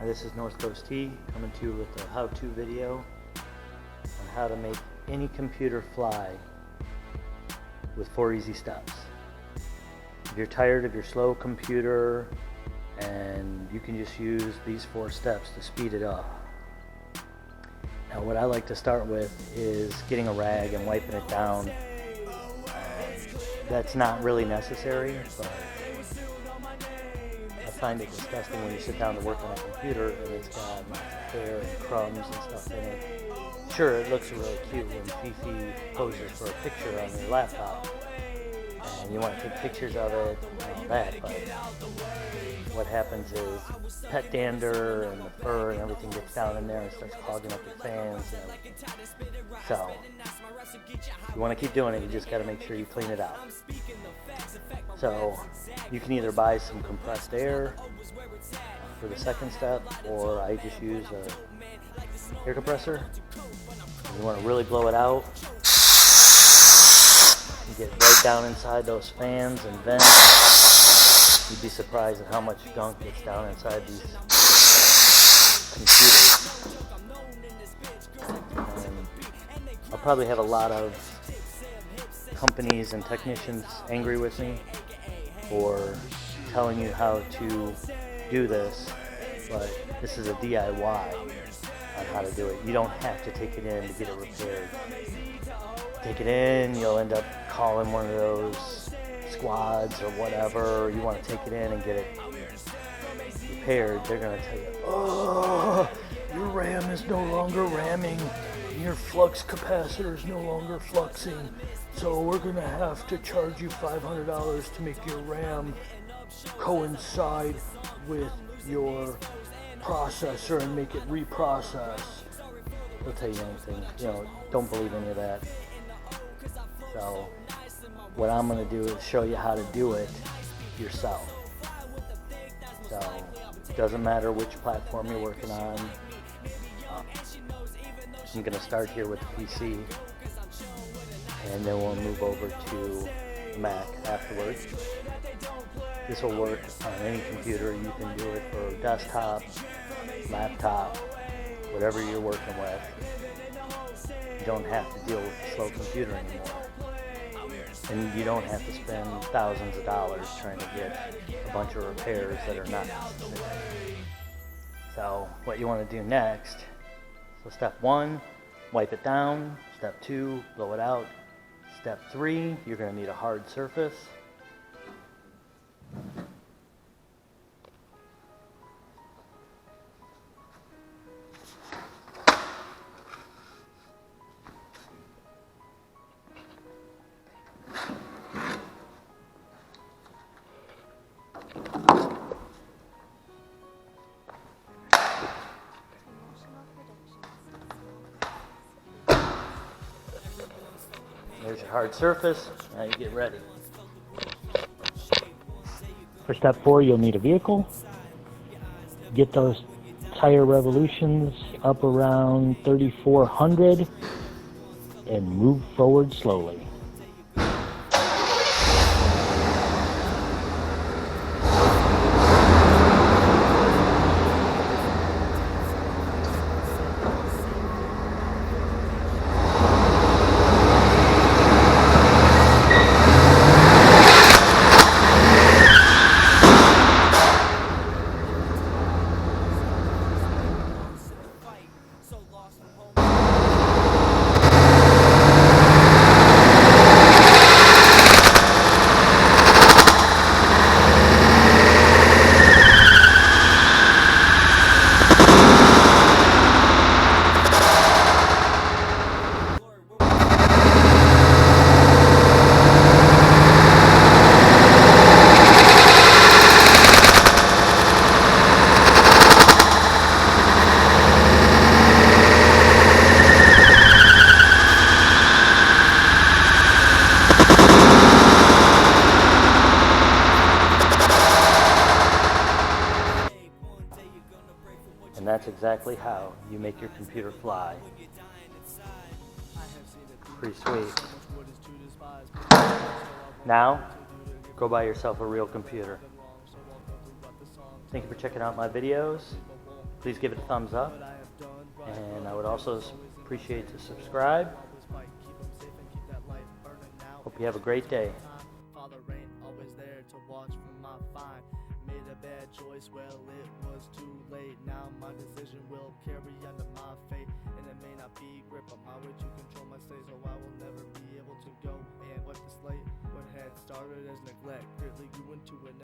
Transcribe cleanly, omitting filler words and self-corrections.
This is NorthCoastT coming to you with a how-to video on how to make any computer fly with 4 easy steps. If you're tired of your slow computer, and you can just use these 4 steps to speed it up. Now what I like to start with is getting a rag and wiping it down. That's not really necessary, but I find it disgusting when you sit down to work on a computer and it's got lots of hair and crumbs and stuff in it. Sure, it looks really cute when Fifi poses for a picture on your laptop and you want to take pictures of it and all that, but what happens is pet dander and the fur and everything gets down in there and starts clogging up your fans and everything. So, if you want to keep doing it, you just got to make sure you clean it out. So, you can either buy some compressed air for the second step, or I just use an air compressor. You want to really blow it out. You get right down inside those fans and vents. You'd be surprised at how much gunk gets down inside these computers. And I'll probably have a lot of companies and technicians angry with me for telling you how to do this, but this is a DIY on how to do it. You don't have to take it in to get it repaired. Take it in, you'll end up calling one of those squads or whatever. You want to take it in and get it repaired. They're going to tell you, oh, your RAM is no longer ramming, your flux capacitor is no longer fluxing, so we're going to have to charge you $500 to make your RAM coincide with your processor and make it reprocess. They'll tell you anything. Don't believe any of that. So what I'm going to do is show you how to do it yourself. So it doesn't matter which platform you're working on. I'm going to start here with the PC, and then we'll move over to Mac afterwards. This will work on any computer. You can do it for desktop, laptop, whatever you're working with. You don't have to deal with a slow computer anymore. And you don't have to spend thousands of dollars trying to get a bunch of repairs that are not necessary. So what you want to do next, so step 1, wipe it down. Step 2, blow it out. Step 3, you're going to need a hard surface. There's your hard surface. Now you get ready. For step 4, you'll need a vehicle. Get those tire revolutions up around 3,400 and move forward slowly. And that's exactly how you make your computer fly. Pretty sweet. Now, go buy yourself a real computer. Thank you for checking out my videos. please give it a thumbs up, and I would also appreciate to subscribe. Hope you have a great day. Father ain't always there to watch for my fine. Made a bad choice, well it was too late. Now my decision will carry under my fate, and it may not be grip on my way to control my state, so I will never be able to go and wipe the slate. What had started as neglect greatly grew into an